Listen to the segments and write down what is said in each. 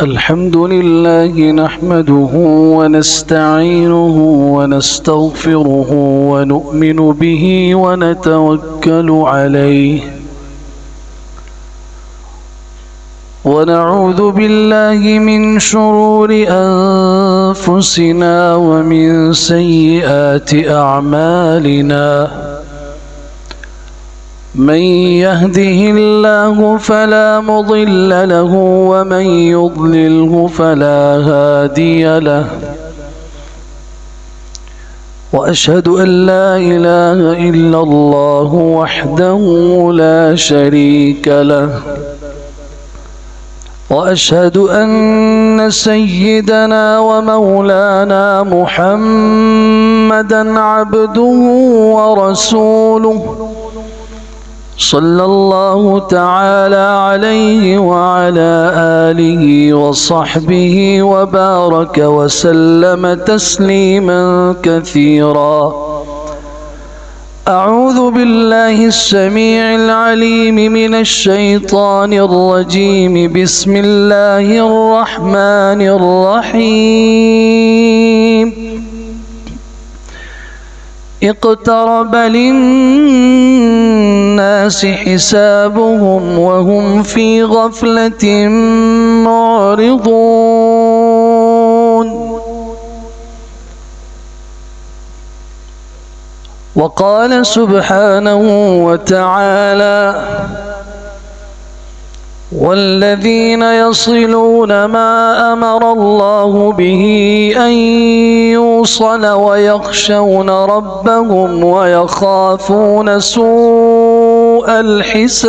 الحمد لله نحمده ونستعينه ونستغفره ونؤمن به ونتوكل عليه ونعوذ بالله من شرور أنفسنا ومن سيئات أعمالنا من يهده الله فلا مضل له ومن يضلله فلا هادي له وأشهد أن لا إله إلا الله وحده لا شريك له وأشهد أن سيدنا ومولانا محمدًا عبده ورسوله صلى الله تعالى عليه وعلى آله وصحبه وبارك وسلم تسليما كثيرا. أعوذ بالله السميع العليم من الشيطان الرجيم. بسم الله الرحمن الرحيم. اقترب للناس حسابهم وهم في غفلة معرضون. وقال سبحانه وتعالى: والذين يصلون ما أمر الله به أن يوصل ويخشون ربهم ويخافون سوء الحساب.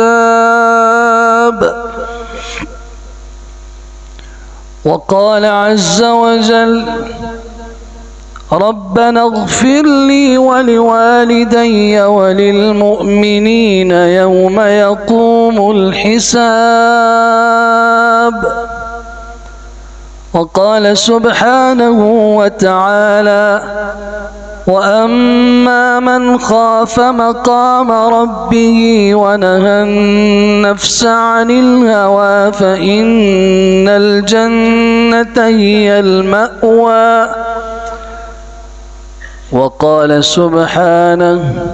وقال عز وجل: ربنا اغفر لي ولوالدي وللمؤمنين يوم يقوم الحساب. وقال سبحانه وتعالى: وأما من خاف مقام ربه ونهى النفس عن الهوى فإن الجنة هي المأوى. وقال سبحانه: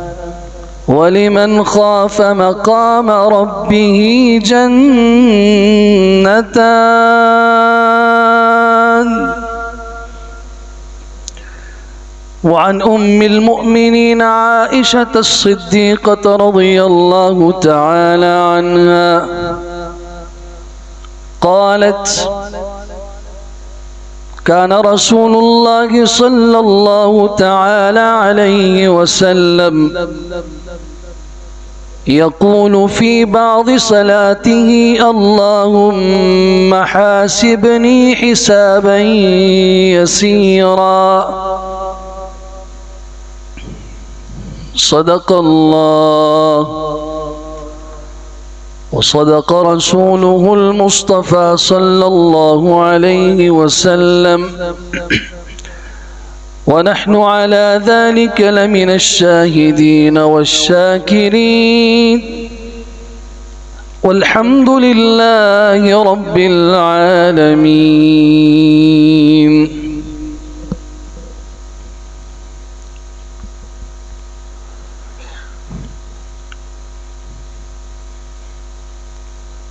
ولمن خاف مقام ربه جنتان. وعن أم المؤمنين عائشة الصديقة رضي الله تعالى عنها قالت: كان رسول الله صلى الله تعالى عليه وسلم يقول في بعض صلاته: اللهم حاسبني حسابا يسيرا. صدق الله وصدق رسوله المصطفى صلى الله عليه وسلم، ونحن على ذلك لمن الشاهدين والشاكرين، والحمد لله رب العالمين.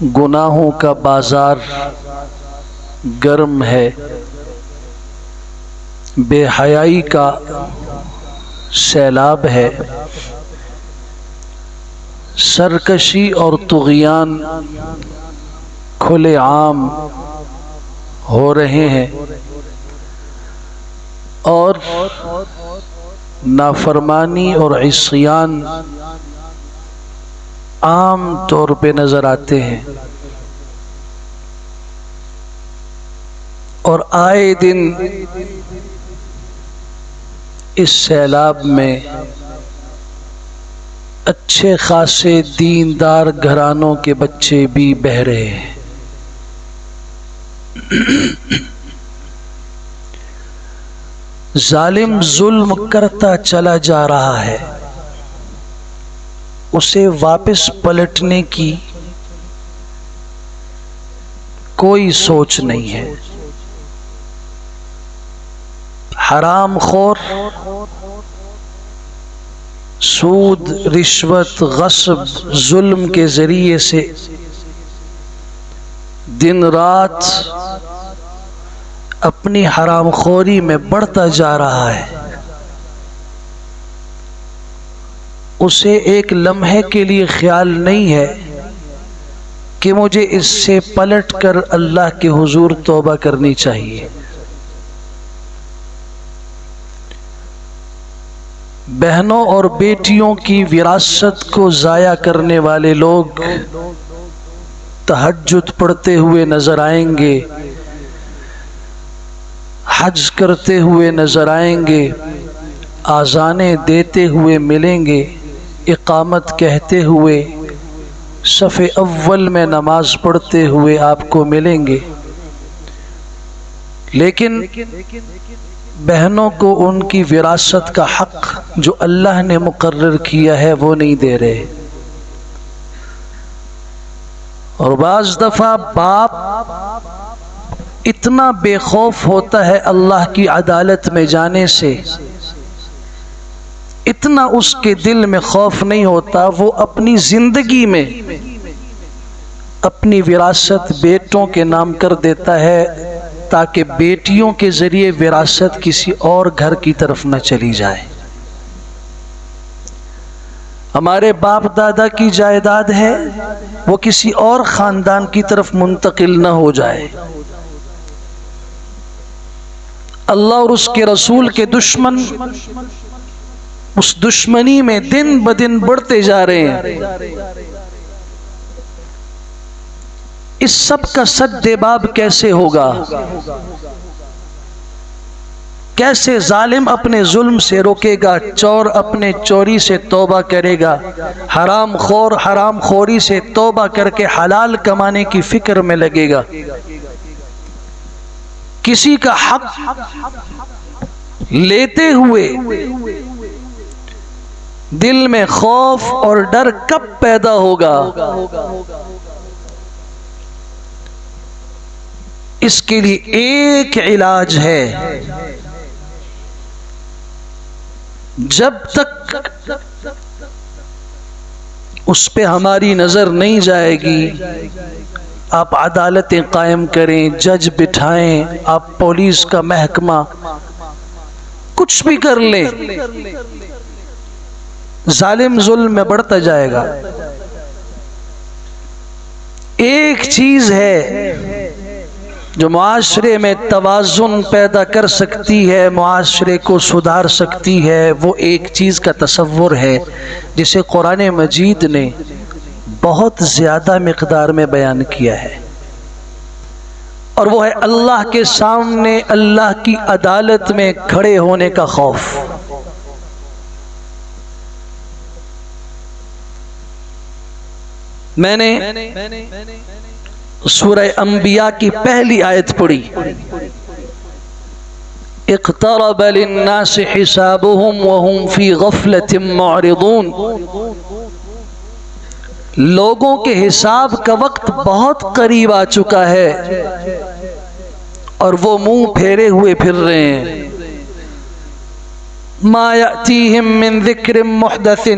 گناہوں کا بازار گرم ہے، بے حیائی کا سیلاب ہے، سرکشی اور طغیان کھلے عام ہو رہے ہیں، اور نافرمانی اور عصیان عام طور پہ نظر آتے ہیں، اور آئے دن اس سیلاب میں اچھے خاصے دیندار گھرانوں کے بچے بھی بہہ رہے ہیں۔ ظالم ظلم کرتا چلا جا رہا ہے، اسے واپس پلٹنے کی کوئی سوچ نہیں ہے۔ حرام خور سود، رشوت، غصب، ظلم کے ذریعے سے دن رات اپنی حرام خوری میں بڑھتا جا رہا ہے، اسے ایک لمحے کے لیے خیال نہیں ہے کہ مجھے اس سے پلٹ کر اللہ کے حضور توبہ کرنی چاہیے۔ بہنوں اور بیٹیوں کی وراثت کو ضائع کرنے والے لوگ تہجد پڑھتے ہوئے نظر آئیں گے، حج کرتے ہوئے نظر آئیں گے، آذانیں دیتے ہوئے ملیں گے، اقامت کہتے ہوئے صف اول میں نماز پڑھتے ہوئے آپ کو ملیں گے، لیکن بہنوں کو ان کی وراثت کا حق جو اللہ نے مقرر کیا ہے وہ نہیں دے رہے۔ اور بعض دفعہ باپ اتنا بے خوف ہوتا ہے اللہ کی عدالت میں جانے سے، اتنا اس کے دل میں خوف نہیں ہوتا، وہ اپنی زندگی میں اپنی وراثت بیٹوں کے نام کر دیتا ہے تاکہ بیٹیوں کے ذریعے وراثت کسی اور گھر کی طرف نہ چلی جائے۔ ہمارے باپ دادا کی جائیداد ہے، وہ کسی اور خاندان کی طرف منتقل نہ ہو جائے۔ اللہ اور اس کے رسول کے دشمن اس دشمنی میں دن بدن بڑھتے جا رہے ہیں۔ اس سب کا سد باب کیسے ہوگا؟ کیسے ظالم اپنے ظلم سے روکے گا، چور اپنے چوری سے توبہ کرے گا، حرام خور حرام خوری سے توبہ کر کے حلال کمانے کی فکر میں لگے گا، کسی کا حق لیتے ہوئے دل میں خوف اور ڈر کب پیدا ہوگا؟ اس کے لیے ایک علاج ہے، جب تک اس پہ ہماری نظر نہیں جائے گی، آپ عدالتیں قائم کریں، جج بٹھائیں، آپ پولیس کا محکمہ کچھ بھی کر لیں، ظالم ظلم میں بڑھتا جائے گا۔ ایک چیز ہے جو معاشرے میں توازن پیدا کر سکتی ہے، معاشرے کو سدھار سکتی ہے، وہ ایک چیز کا تصور ہے جسے قرآن مجید نے بہت زیادہ مقدار میں بیان کیا ہے، اور وہ ہے اللہ کے سامنے اللہ کی عدالت میں کھڑے ہونے کا خوف۔ میں نے سورہ انبیاء کی پہلی آیت پڑھی، اقترب للناس حسابهم وهم فی غفلۃ معرضون، لوگوں کے حساب کا وقت بہت قریب آ چکا ہے اور وہ منہ پھیرے ہوئے پھر رہے ہیں۔ ما يأتيهم من ذكر محدث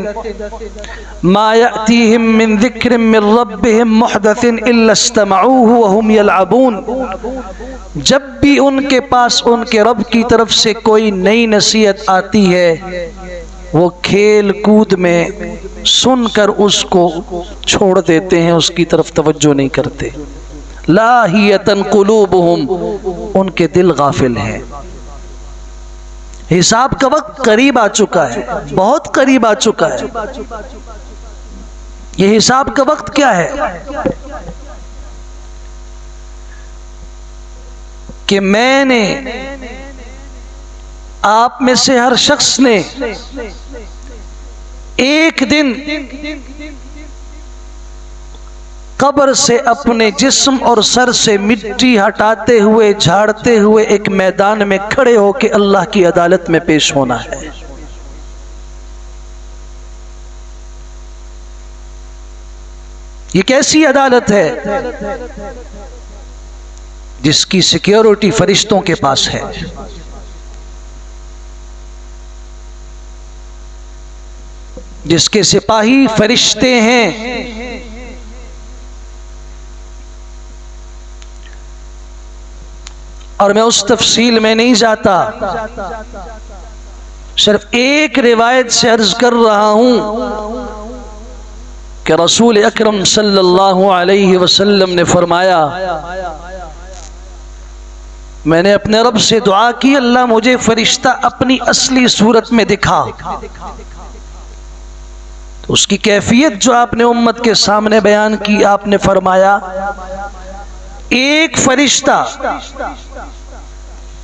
ما يأتيهم من ذكر من ربهم محدث إلا استمعوه وهم يلعبون، جب بھی ان کے پاس ان کے رب کی طرف سے کوئی نئی نصیحت آتی ہے وہ کھیل کود میں سن کر اس کو چھوڑ دیتے ہیں، اس کی طرف توجہ نہیں کرتے۔ لاہیۃ قلوبہم، ان کے دل غافل ہیں۔ حساب کا وقت قریب آ چکا ہے، بہت قریب آ چکا ہے۔ یہ حساب کا وقت کیا ہے کہ میں نے، آپ میں سے ہر شخص نے ایک دن قبر سے اپنے جسم اور سر سے مٹی ہٹاتے ہوئے جھاڑتے ہوئے ایک میدان میں کھڑے ہو کے اللہ کی عدالت میں پیش ہونا ہے۔ یہ کیسی عدالت ہے جس کی سیکیورٹی فرشتوں کے پاس ہے؟ جس کے سپاہی فرشتے ہیں، اور میں اس تفصیل میں نہیں جاتا، صرف ایک روایت سے عرض کر رہا ہوں کہ رسول اکرم صلی اللہ علیہ وسلم نے فرمایا، میں نے اپنے رب سے دعا کی اللہ مجھے فرشتہ اپنی اصلی صورت میں دکھا۔ تو اس کی کیفیت جو آپ نے امت کے سامنے بیان کی، آپ نے فرمایا ایک فرشتہ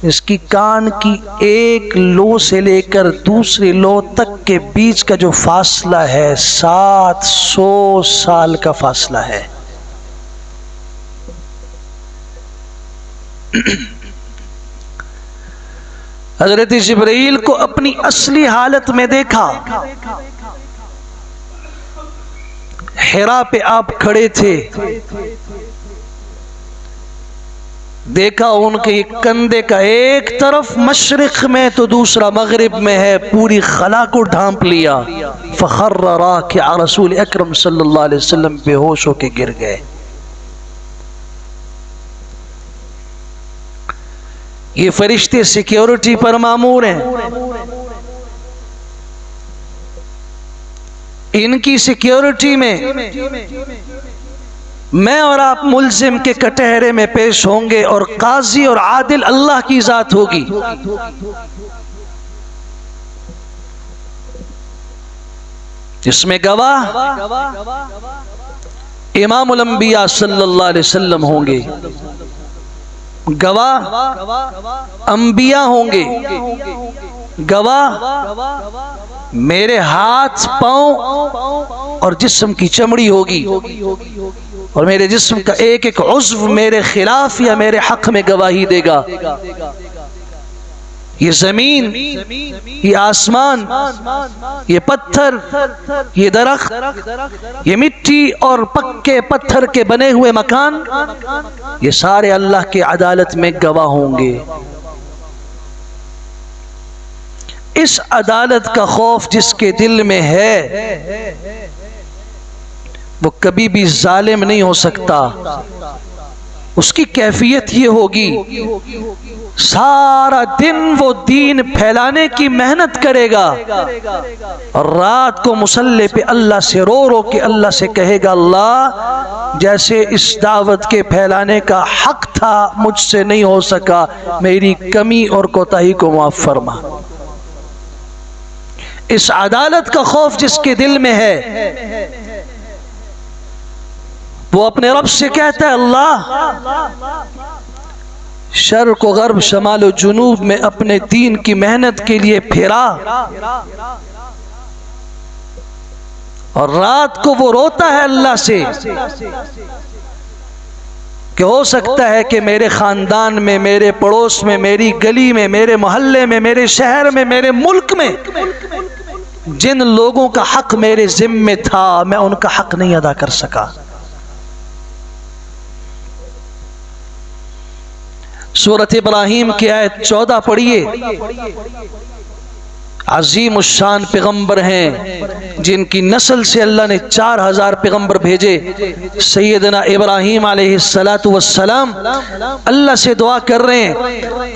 اس کی کان کی ایک لو سے لے کر دوسری لو تک کے بیچ کا جو فاصلہ ہے 700 سال کا فاصلہ ہے۔ حضرت جبرائیل کو اپنی اصلی حالت میں دیکھا، حرا پہ آپ کھڑے تھے، دیکھا ان کے کندھے کا ایک طرف مشرق میں تو دوسرا مغرب میں ہے، پوری خلا کو ڈھانپ لیا۔ فخر راکعا، رسول اکرم صلی اللہ علیہ وسلم بے ہوش ہو کے گر گئے۔ یہ فرشتے سیکیورٹی پر مامور ہیں، ان کی سیکیورٹی میں میں اور آپ ملزم کے کٹہرے میں پیش ہوں گے، اور قاضی اور عادل اللہ کی ذات ہوگی۔ جس میں گواہ امام الانبیاء صلی اللہ علیہ وسلم ہوں گے، گواہ انبیاء ہوں گے، گواہ میرے ہاتھ پاؤں اور جسم کی چمڑی ہوگی، اور میرے جسم کا ایک ایک عضو میرے خلاف یا میرے حق میں گواہی دے گا۔ یہ زمین، یہ آسمان، یہ پتھر، یہ درخت، یہ مٹی اور پکے پتھر کے بنے ہوئے مکان، یہ سارے اللہ کی عدالت میں گواہ ہوں گے۔ اس عدالت کا خوف جس کے دل میں ہے وہ کبھی بھی ظالم نہیں ہو سکتا۔ اس کی کیفیت یہ ہوگی، سارا دن وہ دین پھیلانے کی محنت کرے گا، اور رات کو مصلی پہ اللہ سے رو رو کے اللہ سے کہے گا، اللہ جیسے اس دعوت کے پھیلانے کا حق تھا مجھ سے نہیں ہو سکا، میری کمی اور کوتاہی کو معاف فرما۔ اس عدالت کا خوف جس کے دل میں ہے وہ اپنے رب سے کہتا ہے، اللہ شرق و غرب شمال و جنوب میں اپنے دین کی محنت کے لیے پھرا، اور رات کو وہ روتا ہے اللہ سے کہ ہو سکتا ہے کہ میرے خاندان میں، میرے پڑوس میں، میری گلی میں، میرے محلے میں، میرے شہر میں، میرے ملک میں جن لوگوں کا حق میرے ذمے تھا میں ان کا حق نہیں ادا کر سکا۔ سورۃ ابراہیم کی آیت 14 پڑھیے، عظیم الشان پیغمبر ہیں جن کی نسل سے اللہ نے 4000 پیغمبر بھیجے. سیدنا ابراہیم علیہ السلام اللہ سے دعا کر رہے ہیں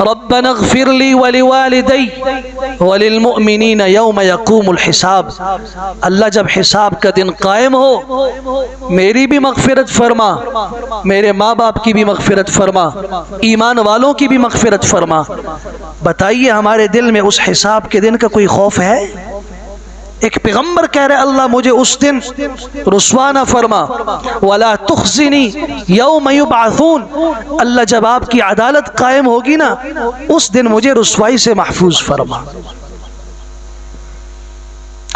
ربنا اغفر لی ولوالدی وللمؤمنین یوم یقوم الحساب. اللہ جب حساب کا دن قائم ہو میری بھی مغفرت فرما، میرے ماں باپ کی بھی مغفرت فرما، ایمان والوں کی بھی مغفرت فرما. بتائیے ہمارے دل میں اس حساب کے دن کا کوئی خوف ہے؟ ایک پیغمبر کہہ رہے اللہ مجھے اس دن رسوا نہ فرما، ولا تخزنی یوم یبعثون. اللہ جب آپ کی عدالت قائم ہوگی نا اس دن مجھے رسوائی سے محفوظ فرما.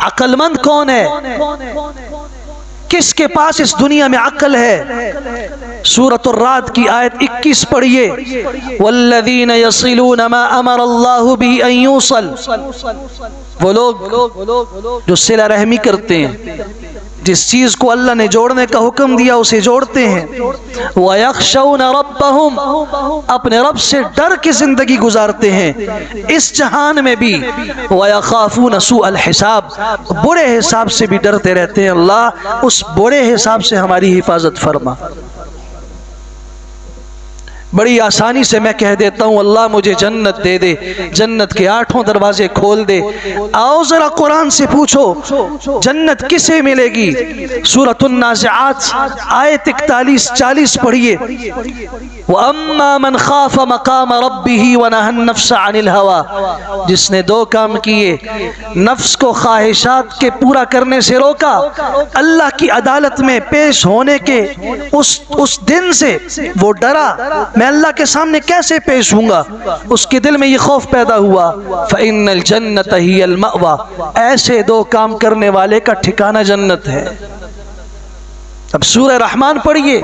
عقل مند کون ہے؟ کس کے پاس اس دنیا میں عقل ہے؟ سورۃ الرعد کی آیت 21 پڑھیے والذین یصلون ما امر اللہ به ان یوصل. وہ لوگ جو صلہ رحمی کرتے ہیں، جس چیز کو اللہ نے جوڑنے کا حکم دیا اسے جوڑتے ہیں. وَيَخْشَوْنَ رَبَّهُمْ، اپنے رب سے ڈر کے زندگی گزارتے ہیں اس جہان میں بھی. وَيَخَافُونَ سُوءَ الْحِسَابِ، برے حساب سے بھی ڈرتے رہتے ہیں. اللہ اس برے حساب سے ہماری حفاظت فرما. بڑی آسانی سے میں کہہ دیتا ہوں اللہ مجھے جنت دے دے، جنت کے 8 دروازے کھول دے. آؤ ذرا قرآن سے پوچھو جنت کسے ملے گی؟ سورۃ النازعات آیت 41-40 پڑھیے وَأَمَّا مَنْ خَافَ مَقَامَ رَبِّهِ وَنَهَى النَّفْسَ عَنِ الْهَوَىٰ. جس نے 2 کام کیے، نفس کو خواہشات کے پورا کرنے سے روکا، اللہ کی عدالت میں پیش ہونے کے اس دن سے وہ ڈرا میں اللہ کے سامنے کیسے پیش ہوں گا، اس کے دل میں یہ خوف پیدا ہوا. فَإِنَّ الْجَنَّةَ هِيَ الْمَأْوَىٰ، ایسے 2 کام کرنے والے کا ٹھکانہ جنت ہے. اب سورہ رحمان پڑھیے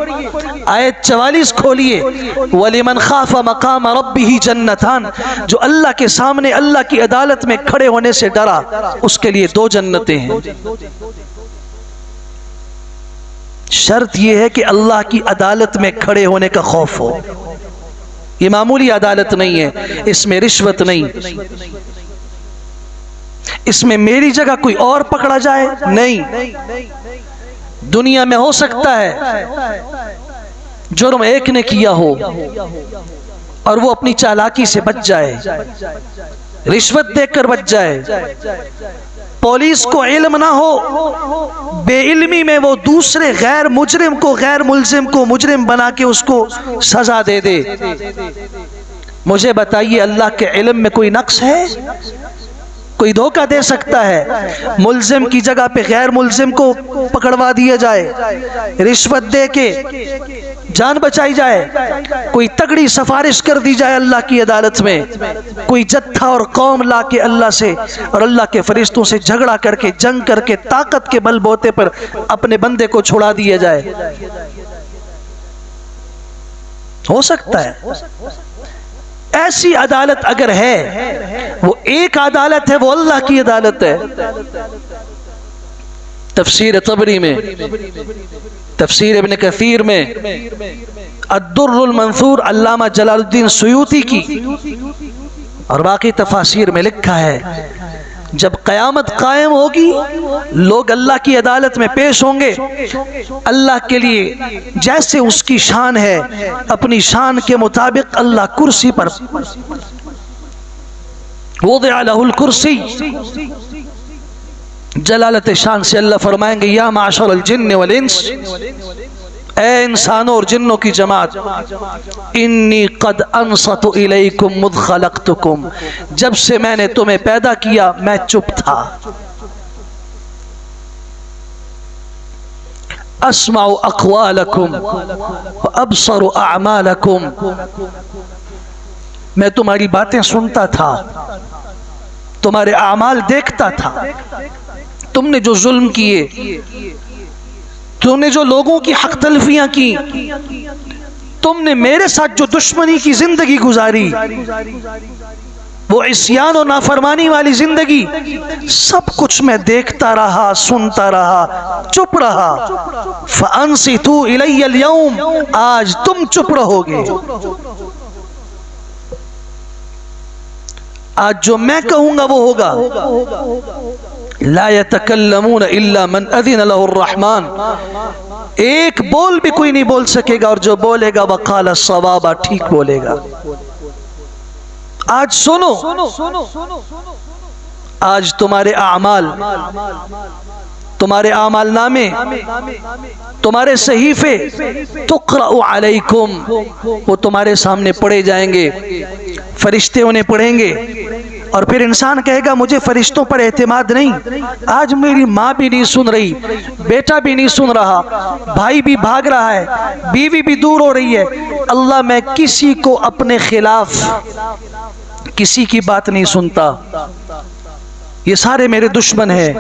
آیت 44 کھولیے وَلِمَنْ خَافَ مَقَامَ رَبِّهِ جَنَّتَانِ. جو اللہ کے سامنے اللہ کی عدالت میں کھڑے ہونے سے ڈرا اس کے لیے 2 جنتیں ہیں. شرط یہ ہے کہ اللہ کی عدالت میں کھڑے ہونے کا خوف ہو. یہ معمولی عدالت نہیں ہے، اس میں رشوت نہیں، اس میں میری جگہ کوئی اور پکڑا جائے نہیں. دنیا میں ہو سکتا ہے جرم ایک نے کیا ہو اور وہ اپنی چالاکی سے بچ جائے، رشوت دے کر بچ جائے، پولیس کو علم نہ ہو، بے علمی میں وہ دوسرے غیر مجرم کو، غیر ملزم کو مجرم بنا کے اس کو سزا دے دے. مجھے بتائیے اللہ کے علم میں کوئی نقص ہے؟ کوئی دھوکہ دے سکتا ہے؟ ملزم کی جگہ پہ غیر ملزم کو پکڑوا دیا جائے، رشوت دے کے جان بچائی جائے، کوئی تگڑی سفارش کر دی جائے اللہ کی عدالت میں، کوئی جتھا اور قوم لا کے اللہ سے اور اللہ کے فرشتوں سے جھگڑا کر کے جنگ کر کے طاقت کے بل بوتے پر اپنے بندے کو چھڑا دیا جائے. ہو سکتا ہے؟ ایسی عدالت اگر ہے، وہ ایک عدالت ہے، وہ اللہ کی عدالت ہے. تفسیر طبری میں، تفسیر ابن کثیر میں، الدر المنثور علامہ جلال الدین سیوطی کی اور باقی تفاسیر میں لکھا ہے جب قیامت قائم ہوگی لوگ اللہ کی عدالت میں پیش ہوں گے. اللہ کے لیے جیسے اس کی شان ہے اپنی شان کے مطابق اللہ کرسی پر وضع لہ الکرسی، جلالت شان سے اللہ فرمائیں گے یا معشر الجن والانس، اے انسانوں اور جنوں کی جماعت، انی قد انصت الیکم مذ خلقتکم، جب سے میں نے تمہیں پیدا کیا میں چپ تھا. اسمع اقوالکم وابصر اعمالکم، میں تمہاری باتیں سنتا تھا، تمہارے اعمال دیکھتا تھا. تم نے جو ظلم کیے، تم نے جو لوگوں کی حق تلفیاں کی، تم نے میرے ساتھ جو دشمنی کی زندگی گزاری، وہ عصیان و نافرمانی والی زندگی، سب کچھ میں دیکھتا رہا، سنتا رہا، چپ رہا. فَأَنصِتُوا إِلَيَّ الْيَوْمِ، آج تم چپ رہو گے. آج جو میں کہوں گا وہ ہوگا. لا يتکلمون الا من اذن له الرحمن. ایک بول بھی کوئی نہیں بول سکے گا، اور جو بولے گا وقال الصواب، ٹھیک بولے گا. آج سنو، آج تمہارے اعمال نامے، تمہارے صحیفے تقرأ علیکم، وہ تمہارے سامنے پڑھے جائیں گے، فرشتے انہیں پڑھیں گے. اور پھر انسان کہے گا مجھے فرشتوں پر اعتماد نہیں. آج میری ماں بھی نہیں سن رہی، بیٹا بھی نہیں سن رہا، بھائی بھی بھاگ رہا ہے، بیوی بھی دور ہو رہی ہے. اللہ میں کسی کو اپنے خلاف کسی کی بات نہیں سنتا، یہ سارے میرے دشمن ہیں،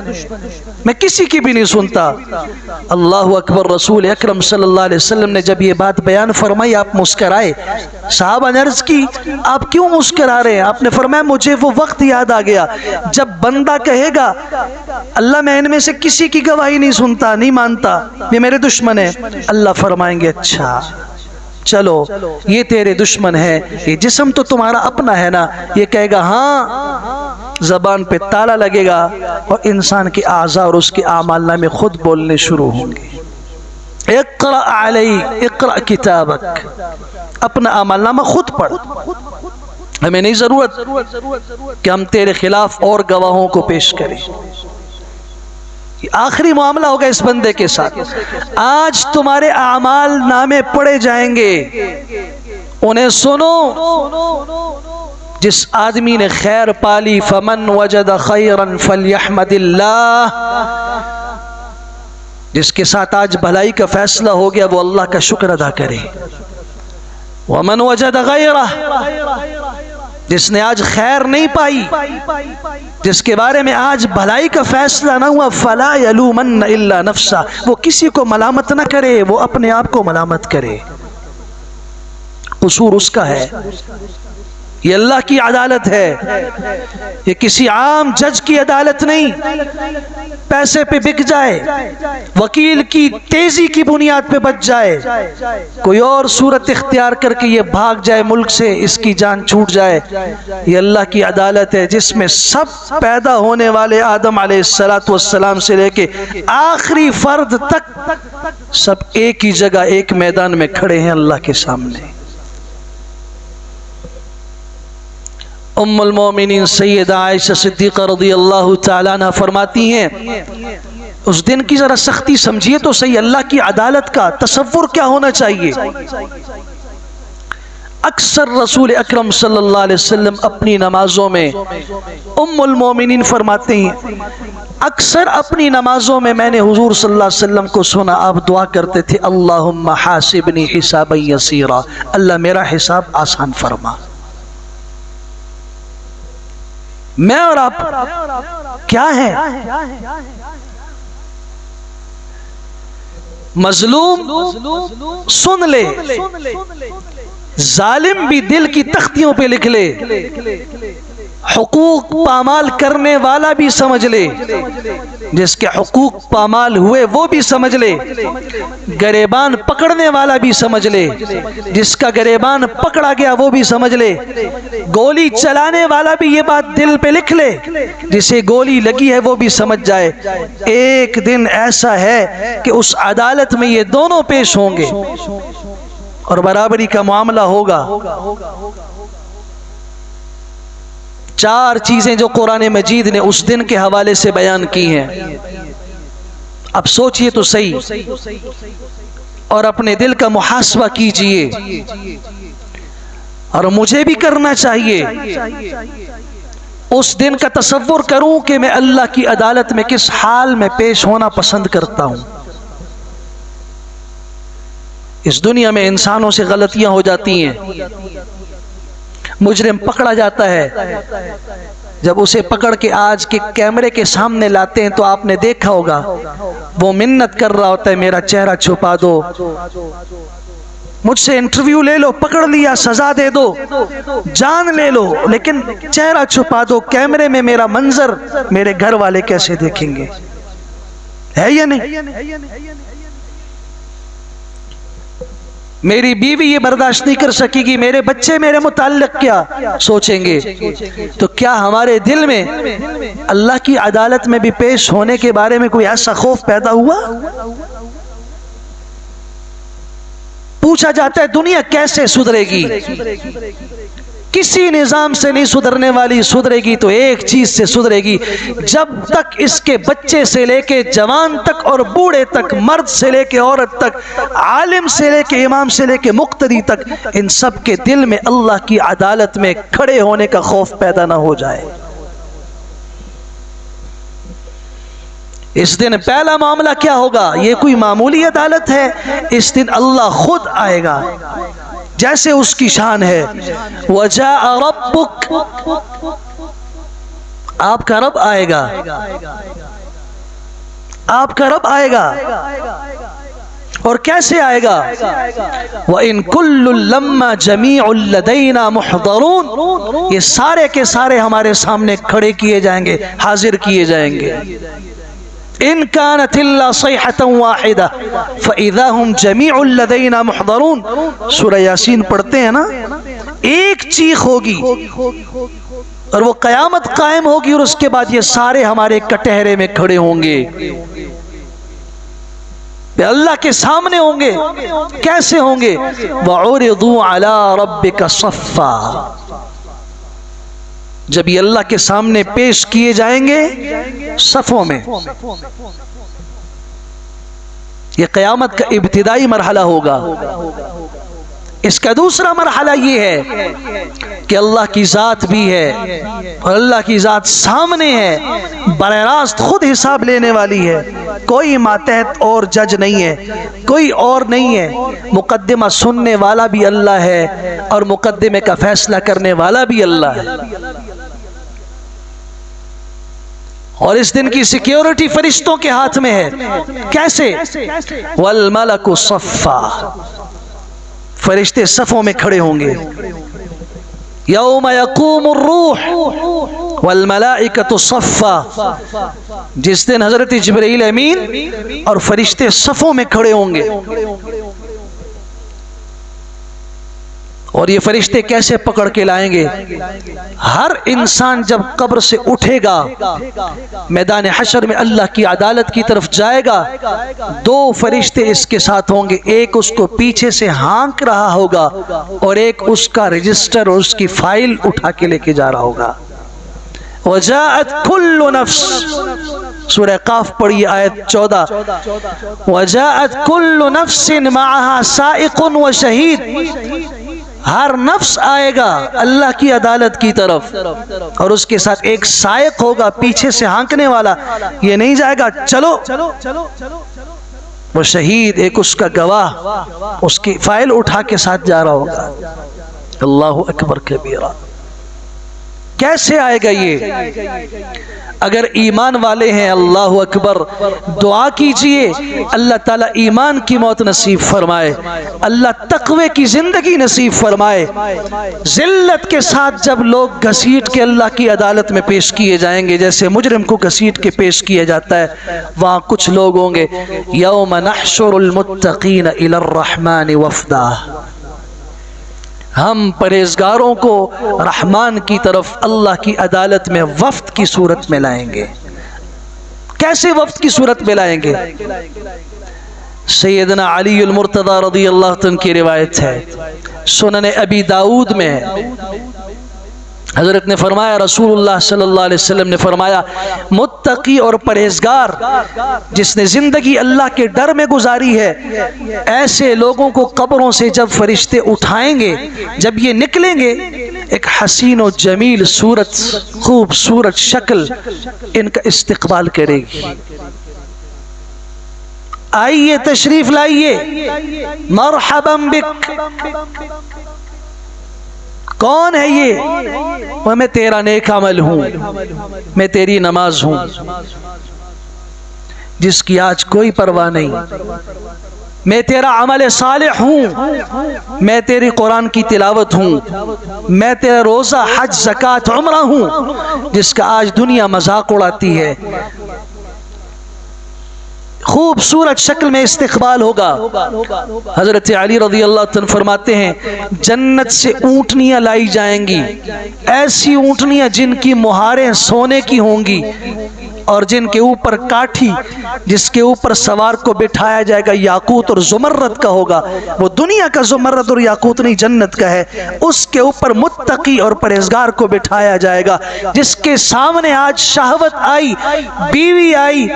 میں کسی کی بھی نہیں سنتا. اللہ اکبر. رسول اکرم صلی اللہ علیہ وسلم نے جب یہ بات بیان فرمائی آپ مسکرائے. صحابہ نے عرض کی آپ کیوں مسکرا رہے ہیں؟ آپ نے فرمایا مجھے وہ وقت یاد آ گیا جب بندہ کہے گا اللہ میں ان میں سے کسی کی گواہی نہیں سنتا، نہیں مانتا، یہ میرے دشمن ہیں. اللہ فرمائیں گے اچھا چلو یہ تیرے دشمن ہے، یہ جسم تو تمہارا اپنا ہے نا. یہ کہے گا ہاں، زبان پہ تالا لگے گا اور انسان کے اعضاء اور اس کے اعمال نامے خود بولنے شروع ہوں گے. اقرأ علی، اقرأ کتابک، اپنا اعمال نامہ خود پڑھ. ہمیں نہیں ضرورت کہ ہم تیرے خلاف اور گواہوں کو پیش کریں. آخری معاملہ ہوگا اس بندے کے ساتھ. آج تمہارے اعمال نامے پڑھے جائیں گے، انہیں سنو. جس آدمی نے خیر پالی فمن وجد خیرا فلیحمد اللہ، جس کے ساتھ آج بھلائی کا فیصلہ ہو گیا وہ اللہ کا شکر ادا کرے. ومن وجد غیرہ، جس نے آج خیر نہیں پائی، جس کے بارے میں آج بھلائی کا فیصلہ نہ ہوا، فلا یلومن الا نفسہ، وہ کسی کو ملامت نہ کرے، وہ اپنے آپ کو ملامت کرے. قصور اس کا ہے. یہ اللہ کی عدالت ہے، یہ کسی عام جج کی عدالت نہیں. پیسے پہ بک جائے، وکیل کی تیزی کی بنیاد پہ بچ جائے، کوئی اور صورت اختیار کر کے یہ بھاگ جائے ملک سے، اس کی جان چھوٹ جائے. یہ اللہ کی عدالت ہے جس میں سب پیدا ہونے والے آدم علیہ السلام سے لے کے آخری فرد تک سب ایک ہی جگہ ایک میدان میں کھڑے ہیں اللہ کے سامنے. ام المومنین سیدہ عائشہ صدیقہ رضی اللہ تعالیٰ عنہ فرماتی ہیں اس دن کی ذرا سختی سمجھیے تو صحیح. اللہ کی عدالت کا تصور کیا ہونا چاہیے. اکثر رسول اکرم صلی اللہ علیہ وسلم اپنی نمازوں میں، ام المومنین فرماتے ہیں اکثر اپنی نمازوں میں میں نے حضور صلی اللہ علیہ وسلم کو سنا آپ دعا کرتے تھے اللہم حاسبنی حسابا یسیرا، اللہ میرا حساب آسان فرما. میں اور آپ کیا ہے؟ مظلوم سن لے، ظالم بھی دل کی تختیوں پہ لکھ لے، حقوق پامال کرنے والا بھی سمجھ لے، جس کے حقوق پامال ہوئے وہ بھی سمجھ لے، گریبان پکڑنے والا بھی سمجھ لے، جس کا گریبان پکڑا گیا وہ بھی سمجھ لے، گولی چلانے والا بھی یہ بات دل پہ لکھ لے، جسے گولی لگی ہے وہ بھی سمجھ جائے ایک دن ایسا ہے کہ اس عدالت میں یہ دونوں پیش ہوں گے اور برابری کا معاملہ ہوگا. چار چیزیں جو قرآن مجید نے اس دن کے حوالے سے بیان کی ہیں. اب سوچئے تو صحیح اور اپنے دل کا محاسبہ کیجئے، اور مجھے بھی کرنا چاہیے. اس دن کا تصور کروں کہ میں اللہ کی عدالت میں کس حال میں پیش ہونا پسند کرتا ہوں. اس دنیا میں انسانوں سے غلطیاں ہو جاتی ہیں. مجرم پکڑا جاتا ہے، جب اسے پکڑ کے آج کے کیمرے کے سامنے لاتے ہیں تو آپ نے دیکھا ہوگا وہ منت کر رہا ہوتا ہے میرا چہرہ چھپا دو، مجھ سے انٹرویو لے لو، پکڑ لیا سزا دے دو، جان لے لو، لیکن چہرہ چھپا دو، کیمرے میں میرا منظر میرے گھر والے کیسے دیکھیں گے. ہے یا نہیں؟ میری بیوی یہ برداشت نہیں کر سکے گی، میرے بچے میرے متعلق کیا سوچیں گے، تو کیا ہمارے دل میں اللہ کی عدالت میں بھی پیش ہونے کے بارے میں کوئی ایسا خوف پیدا ہوا؟ پوچھا جاتا ہے دنیا کیسے سدھرے گی؟ کسی نظام سے نہیں سدھرنے والی، سدھرے گی تو ایک چیز سے سدھرے گی، جب تک اس کے بچے سے لے کے جوان تک اور بوڑھے تک، مرد سے لے کے عورت تک، عالم سے لے کے امام سے لے کے مقتدی تک، ان سب کے دل میں اللہ کی عدالت میں کھڑے ہونے کا خوف پیدا نہ ہو جائے۔ اس دن پہلا معاملہ کیا ہوگا؟ یہ کوئی معمولی عدالت ہے، اس دن اللہ خود آئے گا، جیسے اس کی شان ہے وَجَاءَ رَبُّكَ، آپ کا رب آئے گا، آپ کا رب آئے گا، اور کیسے آئے گا؟ وَإِن كُلُّ لَمَّا جَمِيعٌ لَدَيْنَا مُحْضَرُونَ، یہ سارے کے سارے ہمارے سامنے کھڑے کیے جائیں گے، حاضر کیے جائیں گے۔ ان كانت الا صيحة واحدة فاذا هم جميع لدينا محضرون، سورہ یاسین پڑھتے ہیں نا، ایک چیخ ہوگی اور وہ قیامت قائم ہوگی، اور اس کے بعد یہ سارے ہمارے کٹہرے میں کھڑے ہوں گے، اللہ کے سامنے ہوں گے۔ کیسے ہوں گے؟ وَعُرِضُوا عَلَىٰ رَبِّكَ صَفًّا، جب یہ اللہ کے سامنے پیش کیے جائیں گے صفوں میں۔ یہ قیامت کا ابتدائی مرحلہ ہوگا۔ اس کا دوسرا مرحلہ یہ ہے کہ اللہ کی ذات بھی ہے، اور اللہ کی ذات سامنے ہے، براہ راست خود حساب لینے والی ہے، کوئی ماتحت اور جج نہیں ہے، کوئی اور نہیں ہے، مقدمہ سننے والا بھی اللہ ہے اور مقدمے کا فیصلہ کرنے والا بھی اللہ ہے۔ اور اس دن کی سیکیورٹی فرشتوں کے ہاتھ میں ہے۔ کیسے؟ وَالْمَلَكُ صَفًّا، فرشتے صفوں میں کھڑے ہوں گے۔ يَوْمَ يَقُومُ الرُّوحُ وَالْمَلَائِكَةُ صَفًّا، جس دن حضرت جبرائیل امین اور فرشتے صفوں میں کھڑے ہوں گے۔ اور یہ فرشتے کیسے پکڑ کے لائیں گے؟ ہر انسان جب قبر سے اٹھے گا، میدان حشر میں اللہ کی عدالت کی طرف جائے گا، دو فرشتے اس کے ساتھ ہوں گے، ایک اس کو پیچھے سے ہانک رہا ہوگا اور ایک اس کا رجسٹر اور اس کی فائل اٹھا کے لے کے جا رہا ہوگا۔ وَجَاءَتْ كُلُّ نَفْسٍ، سورہ قاف پڑھیے آیت 14، وَجَاءَتْ كُلُّ نَفْسٍ مَعَهَا سَائِقٌ وَشَهِيدٌ، ہر نفس آئے گا اللہ کی عدالت کی طرف، اور اس کے ساتھ ایک سائق ہوگا پیچھے سے ہانکنے والا، یہ نہیں جائے گا چلو، وہ شہید ایک اس کا گواہ اس کی فائل اٹھا کے ساتھ جا رہا ہوگا۔ اللہ اکبر کبیرہ۔ کیسے آئے گا یہ؟ اگر ایمان والے ہیں اللہ اکبر، دعا کیجئے اللہ تعالیٰ ایمان کی موت نصیب فرمائے، اللہ تقوی کی زندگی نصیب فرمائے۔ ذلت کے ساتھ جب لوگ گھسیٹ کے اللہ کی عدالت میں پیش کیے جائیں گے، جیسے مجرم کو گھسیٹ کے پیش کیا جاتا ہے، وہاں کچھ لوگ ہوں گے یوم نحشر المتقین الی الرحمن وفدا، ہم پرہیزگاروں کو رحمان کی طرف اللہ کی عدالت میں وفد کی صورت میں لائیں گے۔ کیسے وفد کی صورت میں لائیں گے؟ سیدنا علی المرتضی رضی اللہ عنہ کی روایت ہے، سنن ابی داؤد میں ہے، حضرت نے فرمایا، رسول اللہ صلی اللہ علیہ وسلم نے فرمایا، متقی اور پرہیزگار جس نے زندگی اللہ کے ڈر میں گزاری ہے، ایسے لوگوں کو قبروں سے جب فرشتے اٹھائیں گے، جب یہ نکلیں گے، ایک حسین و جمیل صورت، خوبصورت شکل ان کا استقبال کرے گی۔ آئیے تشریف لائیے، مرحبا بک۔ کون ہے یہ؟ میں تیرا نیک عمل ہوں، میں تیری نماز ہوں، جس کی آج کوئی پرواہ نہیں، میں تیرا عمل صالح ہوں، میں تیری قرآن کی تلاوت ہوں، میں تیرا روزہ حج زکوٰۃ عمرہ ہوں، جس کا آج دنیا مذاق اڑاتی ہے۔ خوبصورت شکل میں استقبال ہوگا۔ حضرت علی رضی اللہ عنہ فرماتے ہیں جنت سے اونٹنیاں لائی جائیں گی، ایسی اونٹنیاں جن کی مہاریں سونے کی ہوں گی اور جن کے اوپر کاٹھی جس کے اوپر سوار کو بٹھایا جائے گا یاقوت اور زمرد کا ہوگا، وہ دنیا کا زمرد اور یاقوت نہیں جنت کا ہے، اس کے اوپر متقی اور پرہیزگار کو بٹھایا جائے گا، جس کے سامنے آج شہوت آئی، بیوی آئی،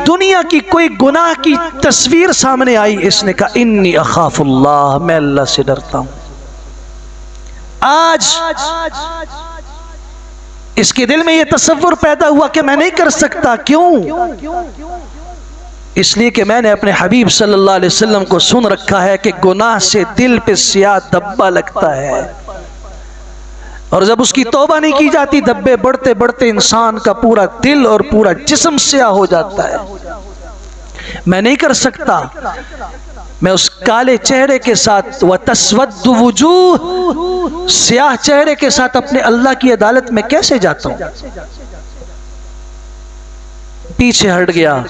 دنیا کی کوئی گناہ کی تصویر سامنے آئی، اس نے کہا انی اخاف اللہ، میں اللہ سے ڈرتا ہوں۔ آج اس کے دل میں یہ تصور پیدا ہوا کہ میں نہیں کر سکتا، کیوں؟ اس لیے کہ میں نے اپنے حبیب صلی اللہ علیہ وسلم کو سن رکھا ہے کہ گناہ سے دل پہ سیاہ دھبا لگتا ہے، اور جب اس کی توبہ نہیں کی جاتی دھبے بڑھتے بڑھتے انسان کا پورا دل اور پورا جسم سیاہ ہو جاتا ہے۔ میں نہیں کر سکتا، میں اس کالے چہرے کے ساتھ وَتَسْوَدُّ وُجُوهُ سیاہ چہرے کے ساتھ اپنے اللہ کی عدالت میں کیسے جاتا ہوں؟ پیچھے ہٹ گیا،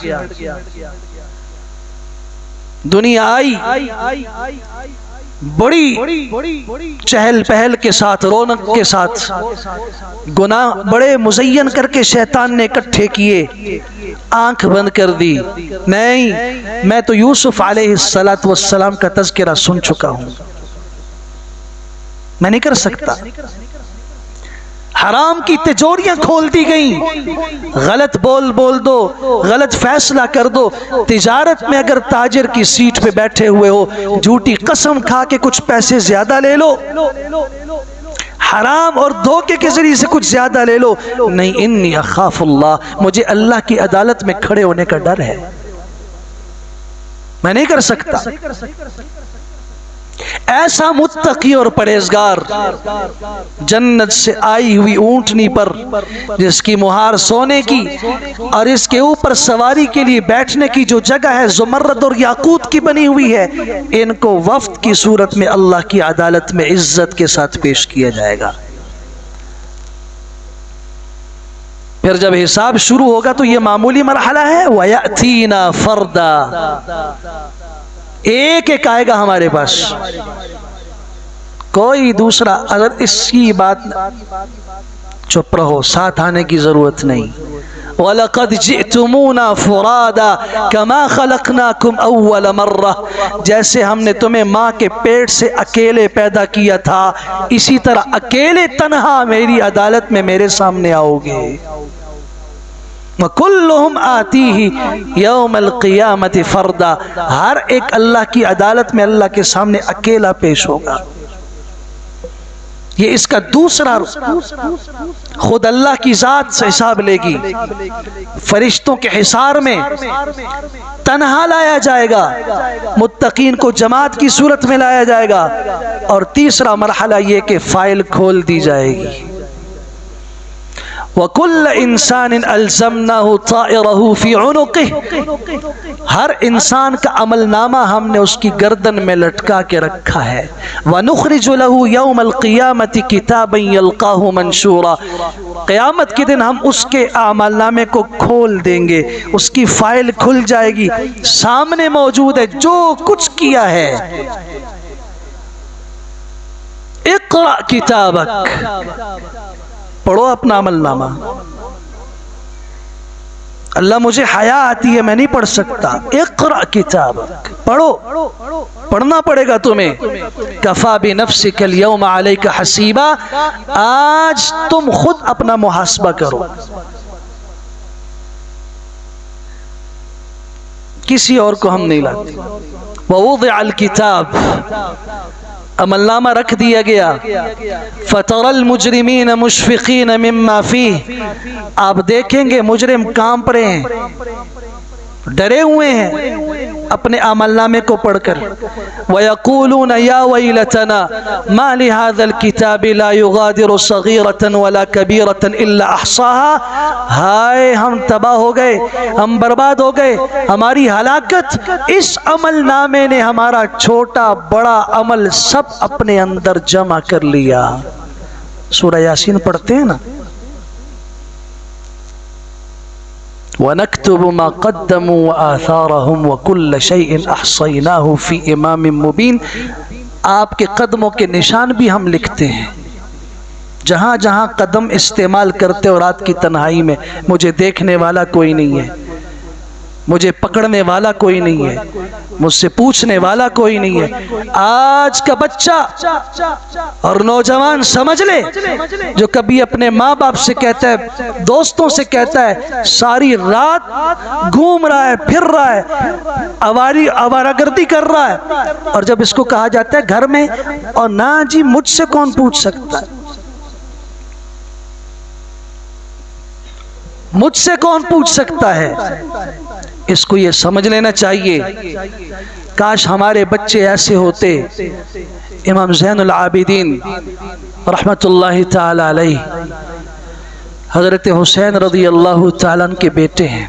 دنیا آئی، بڑی چہل پہل کے ساتھ، رونق کے ساتھ، گناہ بڑے مزین کر کے شیطان نے اکٹھے کیے، آنکھ بند کر دی، نہیں میں تو یوسف علیہ السلام کا تذکرہ سن چکا ہوں، میں نہیں کر سکتا۔ حرام کی تجوریاں کھول دی گئیں، غلط بول دو، غلط فیصلہ کر دو، تجارت میں اگر تاجر کی سیٹ پہ بیٹھے ہوئے ہو جھوٹی قسم کھا کے کچھ پیسے زیادہ لے لو، حرام اور دھوکے کے ذریعے سے کچھ زیادہ لے لو، نہیں انی اخاف اللہ، مجھے اللہ کی عدالت میں کھڑے ہونے کا ڈر ہے، میں نہیں کر سکتا۔ ایسا متقی اور پرہیزگار جنت سے آئی ہوئی اونٹنی پر جس کی مہار سونے کی اور اس کے اوپر سواری کے لیے بیٹھنے کی جو جگہ ہے زمرد اور یاقوت کی بنی ہوئی ہے، ان کو وفد کی صورت میں اللہ کی عدالت میں عزت کے ساتھ پیش کیا جائے گا۔ پھر جب حساب شروع ہوگا تو یہ معمولی مرحلہ ہے، وَيَأْتِينَا فَرْدًا، ایک ایک آئے گا ہمارے پاس، کوئی دوسرا اگر اس کی بات چپ رہو، ساتھ آنے کی ضرورت نہیں۔ وَلَقَدْ جِئْتُمُونَا فُرَادًا كَمَا خَلَقْنَاكُمْ أَوَّلَ مَرَّةٍ، جیسے ہم نے تمہیں ماں کے پیٹ سے اکیلے پیدا کیا تھا اسی طرح اکیلے تنہا میری عدالت میں میرے سامنے آؤ گے۔ وَكُلُّهُمْ آتِيهِ يَوْمَ الْقِيَامَةِ فَرْدًا، ہر ایک اللہ کی عدالت میں اللہ کے سامنے اکیلا پیش ہوگا۔ یہ اس کا دوسرا، خود اللہ کی ذات سے حساب لے گی، فرشتوں کے حصار میں تنہا لایا جائے گا، متقین کو جماعت کی صورت میں لایا جائے گا، اور تیسرا مرحلہ یہ کہ فائل کھول دی جائے گی۔ وَكُلَّ إِنسَانٍ أَلْزَمْنَاهُ طَائِرَهُ فِي عُنُقِهِ، ہر انسان کا عمل نامہ ہم نے اس کی گردن میں لٹکا کے رکھا ہے۔ وَنُخْرِجُ لَهُ يَوْمَ الْقِيَامَةِ كِتَابًا يَلْقَاهُ مَنْشُورًا، قیامت کے دن ہم اس کے اعمال نامے کو کھول دیں گے، اس کی فائل کھل جائے گی، سامنے موجود ہے جو کچھ کیا ہے۔ اقرأ کتابک، پڑھو اپنا عمل نامہ۔ اللہ مجھے حیا آتی ہے، میں نہیں پڑھ سکتا، اقرأ کتابک، پڑھو، پڑھنا پڑے گا تمہیں۔ کفا بنفسک اليوم علیک حسیبا، آج تم خود اپنا محاسبہ کرو، کسی اور کو ہم نہیں لاتے۔ ووضع الکتاب، عمل نامہ رکھ دیا گیا۔ فَتَرَى الْمُجْرِمِينَ مُشْفِقِينَ مِمَّا فِيهِ، آپ دیکھیں گے مجرم کانپ رہے ہیں، ڈرے ہوئے ہیں اپنے عمل نامے کو پڑھ کر۔ وَيَقُولُونَ يَا وَيْلَتَنَا مَا لِهَذَا الْكِتَابِ لَا يُغَادِرُ صَغِيرَةً وَلَا كَبِيرَةً إِلَّا أَحْصَاهَا، ہائے ہم تباہ ہو گئے، ہم برباد ہو گئے، ہماری ہلاکت، اس عمل نامے نے ہمارا چھوٹا بڑا عمل سب اپنے اندر جمع کر لیا۔ سورہ یاسین پڑھتے ہیں نا، وَنَكْتُبُ مَا قَدَّمُوا وَآثَارَهُمْ وَكُلَّ شَيْءٍ أَحْصَيْنَاهُ فِي إِمَامٍ مُبِينٍ۔ آپ کے قدموں کے نشان بھی ہم لکھتے ہیں، جہاں جہاں قدم استعمال کرتے اور رات کی تنہائی میں مجھے دیکھنے والا کوئی نہیں ہے، مجھے پکڑنے والا کوئی نہیں ہے، مجھ سے پوچھنے والا کوئی نہیں ہے۔ آج کا بچہ اور نوجوان سمجھ لے، جو کبھی اپنے ماں باپ سے کہتا ہے، دوستوں سے کہتا ہے ساری رات گھوم رہا ہے، پھر رہا ہے، آوارہ گردی کر رہا ہے، اور جب اس کو کہا جاتا ہے گھر میں، اور نہ جی مجھ سے کون پوچھ سکتا ہے، مجھ سے کون پوچھ سکتا ہے، اس کو یہ سمجھ لینا چاہیے۔ کاش ہمارے بچے ایسے ہوتے۔ امام زین العابدین رحمت اللہ تعالی علیہ حضرت حسین رضی اللہ تعالیٰ عنہ کے بیٹے ہیں،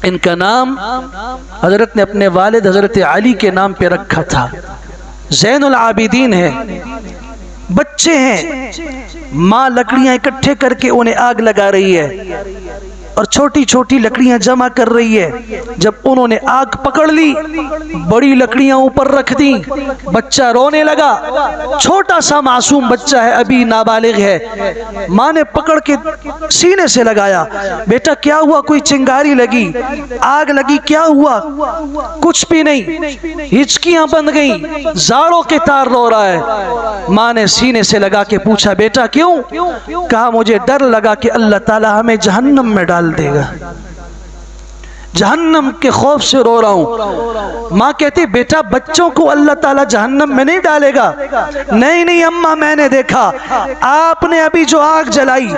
ان کا نام حضرت نے اپنے والد حضرت علی کے نام پہ رکھا تھا۔ زین العابدین ہے، بچے ہیں، ماں لکڑیاں اکٹھے کر کے انہیں آگ لگا رہی ہے اور چھوٹی چھوٹی لکڑیاں جمع کر رہی ہے۔ جب انہوں نے آگ پکڑ لی، بڑی لکڑیاں اوپر رکھ دیں، بچہ رونے لگا، چھوٹا سا معصوم بچہ ہے، ابھی نابالغ ہے۔ ماں نے پکڑ کے سینے سے لگایا، بیٹا کیا ہوا؟ کوئی چنگاری لگی، آگ لگی، کیا ہوا؟ کچھ بھی نہیں، ہچکیاں بند گئیں، زاڑوں کے تار رو رہا ہے۔ ماں نے سینے سے لگا کے پوچھا بیٹا کیوں؟ کہا مجھے ڈر لگا کہ اللہ تعالی ہمیں جہنم میں ڈال دے گا، جہنم کے خوف سے رو رہا ہوں۔ ماں کہتی بیٹا بچوں کو اللہ تعالیٰ جہنم میں نہیں ڈالے گا۔ نہیں نہیں اماں، میں نے دیکھا، آپ نے ابھی جو آگ جلائی،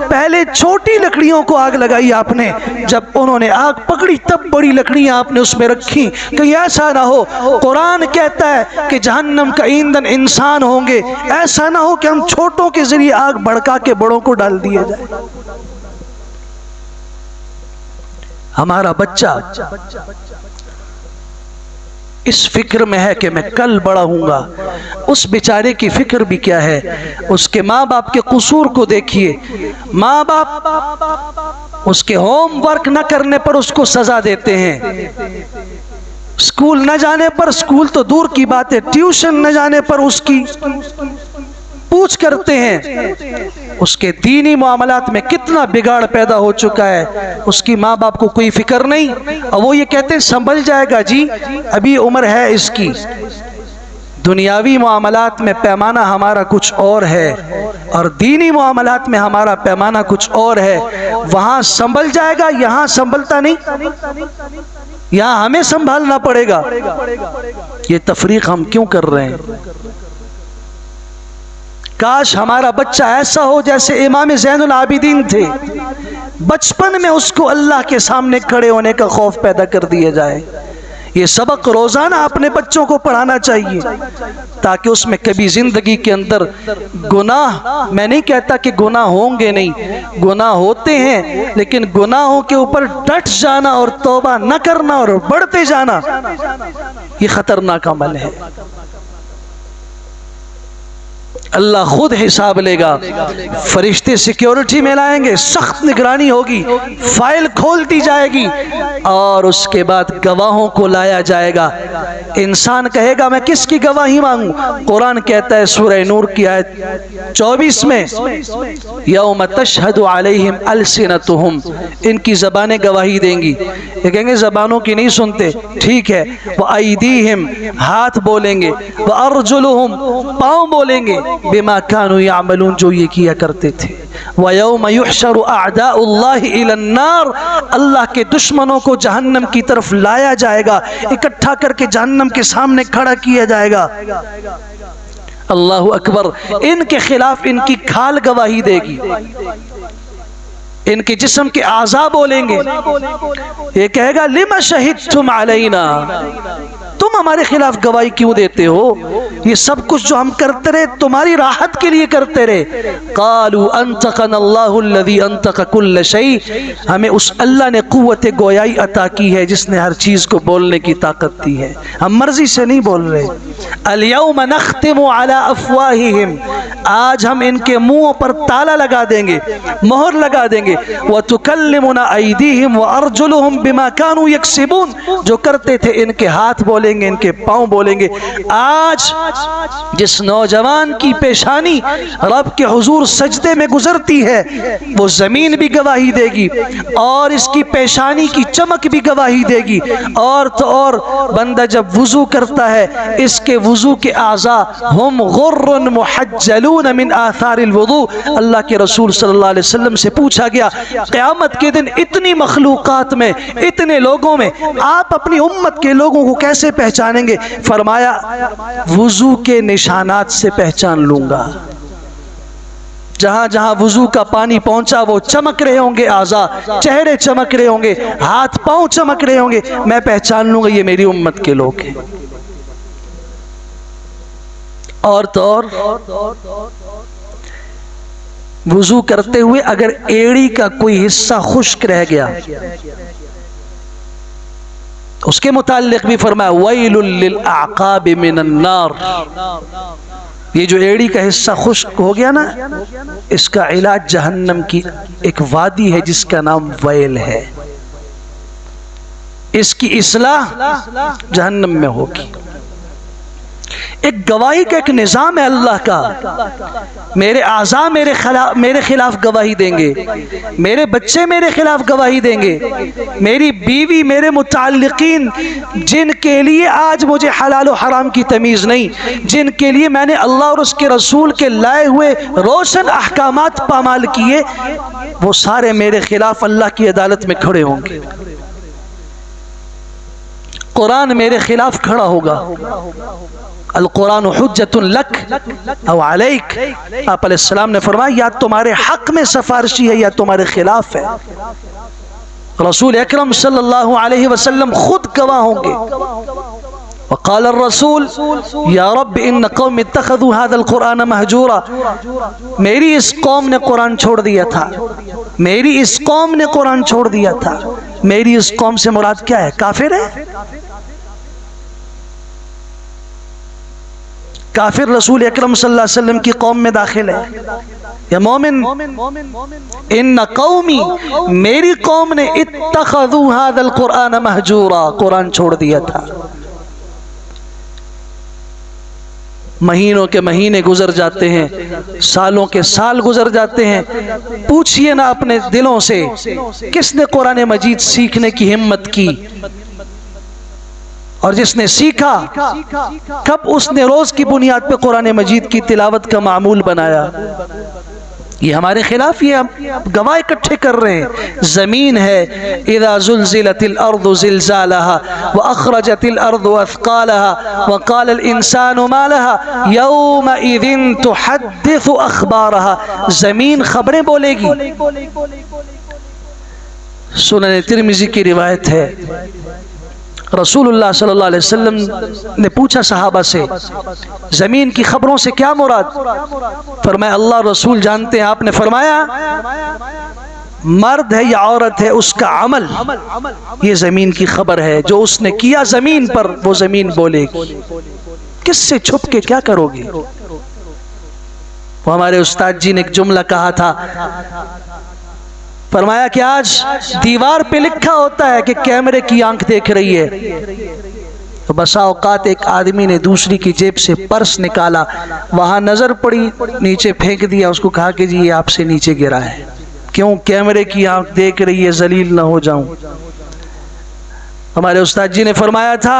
پہلے چھوٹی لکڑیوں کو آگ لگائی آپ نے، جب انہوں نے آگ پکڑی تب بڑی لکڑیاں آپ نے اس میں رکھی، کہیں ایسا نہ ہو قرآن کہتا ہے کہ جہنم کا ایندھن انسان ہوں گے، ایسا نہ ہو کہ ہم چھوٹوں کے ذریعے آگ بھڑکا کے بڑوں کو ڈال دیا جائے۔ ہمارا بچہ اس فکر میں ہے کہ میں کل بڑا ہوں گا، اس بیچارے کی فکر بھی کیا ہے؟ اس کے ماں باپ کے قصور کو دیکھیے۔ ماں باپ اس کے ہوم ورک نہ کرنے پر اس کو سزا دیتے ہیں، اسکول نہ جانے پر، اسکول تو دور کی بات ہے، ٹیوشن نہ جانے پر اس کی پوچھ کرتے ہیں۔ اس کے دینی معاملات میں کتنا بگاڑ پیدا ہو چکا ہے، اس کی ماں باپ کو کوئی فکر نہیں، اور وہ یہ کہتے ہیں سنبھل جائے گا جی، ابھی عمر ہے اس کی۔ دنیاوی معاملات میں پیمانہ ہمارا کچھ اور ہے، اور دینی معاملات میں ہمارا پیمانہ کچھ اور ہے۔ وہاں سنبھل جائے گا، یہاں سنبھلتا نہیں، یہاں ہمیں سنبھالنا پڑے گا۔ یہ تفریق ہم کیوں کر رہے ہیں؟ کاش ہمارا بچہ ایسا ہو جیسے امام زین العابدین تھے، بچپن میں اس کو اللہ کے سامنے کھڑے ہونے کا خوف پیدا کر دیا جائے۔ یہ سبق روزانہ اپنے بچوں کو پڑھانا چاہیے، تاکہ اس میں کبھی زندگی کے اندر گناہ، میں نہیں کہتا کہ گناہ ہوں گے نہیں، گناہ ہوتے ہیں، لیکن گناہوں کے اوپر ڈٹ جانا اور توبہ نہ کرنا اور بڑھتے جانا، یہ خطرناک عمل ہے۔ اللہ خود حساب لے گا، فرشتے سیکیورٹی میں لائیں گے، سخت نگرانی ہوگی، فائل کھول دی جائے گی، اور اس کے بعد گواہوں کو لایا جائے گا۔ انسان کہے گا میں کس کی گواہی مانگوں؟ قرآن کہتا ہے سورہ نور کی آیت 24 میں، یوم تشہد علیہم السنتہم، ان کی زبانیں گواہی دیں گی۔ یہ کہیں گے زبانوں کی نہیں سنتے، ٹھیک ہے، وَأَيْدِيهِمْ، ہاتھ بولیں گے، وَأَرْجُلُهُمْ، پاؤں بولیں گے، بما كانوا يعملون، جو یہ کیا کرتے تھے۔ وَيَوْمَ يُحْشَرُ أَعْدَاءُ اللَّهِ إِلَى النَّارِ، اللہ کے دشمنوں کو جہنم کی طرف لایا جائے گا، اکٹھا کر کے جہنم کے سامنے کھڑا کیا جائے گا۔ اللہ اکبر، ان کے خلاف ان کی کھال گواہی دے گی، ان کے جسم کے اعضاء بولیں گے، یہ کہے گا لِمَ شَهِدْتُمْ عَلَيْنَا، تم ہمارے خلاف گواہی کیوں دیتے ہو؟ یہ سب کچھ جو ہم کرتے رہے تمہاری راحت کے لیے کرتے رہے۔ قالوا انطقنا اللہ الذی انطق کل شیء، ہمیں اس اللہ نے قوت گویائی عطا کی ہے جس نے ہر چیز کو بولنے کی طاقت دی ہے، ہم مرضی سے نہیں بول رہے۔ الیوم نختم علی افواہہم، آج ہم ان کے منہوں پر تالا لگا دیں گے، مہر لگا دیں گے۔ گے وَتُكَلِّمُنَا أَيْدِيهِمْ وَأَرْجُلُهُمْ بِمَا كَانُوا يَكْسِبُونَ، جو کرتے تھے ان کے ہاتھ بولیں گے، ان کے پاؤں بولیں گے۔ آج جس نوجوان کی پیشانی رب کے حضور سجدے میں گزرتی ہے وہ زمین بھی گواہی دے گی اور اس کی پیشانی کی چمک بھی گواہی دے گی۔ اور تو اور بندہ جب وضو کرتا ہے اس کے وضو کے اعضاء ہم غر محجلون من آثار الوضوء، اللہ کے رسول صلی اللہ علیہ وسلم سے پوچھا گیا قیامت کے دن اتنی مخلوقات میں، اتنے لوگوں میں آپ اپنی امت کے لوگوں کو کیسے پہچانیں گے؟ فرمایا وضو کے نشانات سے پہچان لوں گا۔ جہاں جہاں وضو کا پانی پہنچا وہ چمک رہے ہوں گے اعضاء، چہرے چمک رہے ہوں گے، ہاتھ پاؤں چمک رہے ہوں گے، میں پہچان لوں گا یہ میری امت کے لوگ ہیں۔ اور تو اور وضو کرتے ہوئے اگر ایڑی کا کوئی حصہ خشک رہ گیا اس کے متعلق بھی فرمایا وَيْلٌ لِلْأَعْقَابِ مِنَ النَّارِ، یہ جو ایڑی کا حصہ خشک ہو گیا نا اس کا علاج جہنم کی ایک وادی ہے جس کا نام ویل ہے، اس کی اصلاح جہنم میں ہوگی۔ ایک گواہی کا ایک نظام ہے اللہ کا، میرے اعضاء میرے خلاف گواہی دیں گے، میرے بچے میرے خلاف گواہی دیں گے، میری بیوی، میرے متعلقین جن کے لیے آج مجھے حلال و حرام کی تمیز نہیں، جن کے لیے میں نے اللہ اور اس کے رسول کے لائے ہوئے روشن احکامات پامال کیے، وہ سارے میرے خلاف اللہ کی عدالت میں کھڑے ہوں گے۔ قرآن میرے خلاف کھڑا ہوگا، القرآن حجت لک او علیک، آپ علیہ السلام نے فرمایا یا تمہارے حق میں سفارشی ہے یا تمہارے خلاف ہے۔ رسول اکرم صلی اللہ علیہ وسلم خود گواہ ہوں گے۔ وقال الرسول یا رب ان قوم اتخذوا هذا القرآن مہجورا، میری اس قوم نے قرآن چھوڑ دیا تھا، میری اس قوم نے قرآن چھوڑ دیا تھا۔ میری اس قوم سے مراد کیا ہے؟ کافر ہے؟ کافر رسول اکرم صلی اللہ علیہ وسلم کی قوم میں داخل ہے یا مومن؟ ان قومی، میری قوم نے اتخذوا هذا القرآن مہجورا، قرآن چھوڑ دیا تھا۔ مہینوں کے مہینے گزر جاتے ہیں، سالوں کے سال گزر جاتے ہیں، پوچھئے نا اپنے دلوں سے کس نے قرآن مجید سیکھنے کی ہمت کی؟ اور جس نے سیکھا کب اس نے روز کی بنیاد پہ قرآن مجید کی تلاوت کا معمول بنایا؟ یہ ہمارے خلاف یہ گواہ اکٹھے کر رہے ہیں۔ زمین ہے اذا زلزلت الارض زلزالها واخرجت الارض اثقالها وقال الانسان ما لها يومئذ تحدث اخبارها، زمین خبریں بولے گی۔ سنن ترمذی کی روایت ہے، رسول اللہ صلی اللہ علیہ وسلم نے پوچھا صحابہ سے زمین کی خبروں سے کیا مراد؟ فرمایا اللہ رسول جانتے ہیں۔ آپ نے فرمایا مرد ہے یا عورت ہے اس کا عمل یہ زمین کی خبر ہے، جو اس نے کیا زمین پر وہ زمین بولے گی۔ کس سے چھپ کے کیا کرو گے؟ وہ ہمارے استاد جی نے ایک جملہ کہا تھا، فرمایا کہ آج دیوار پہ لکھا ہوتا ہے کہ کیمرے کی آنکھ دیکھ رہی ہے، تو بسا اوقات ایک آدمی نے دوسری کی جیب سے پرس نکالا، وہاں نظر پڑی، نیچے پھینک دیا، اس کو کہا کہ جی یہ آپ سے نیچے گرا ہے۔ کیوں؟ کیمرے کی آنکھ دیکھ رہی ہے، ذلیل نہ ہو جاؤں۔ ہمارے استاد جی نے فرمایا تھا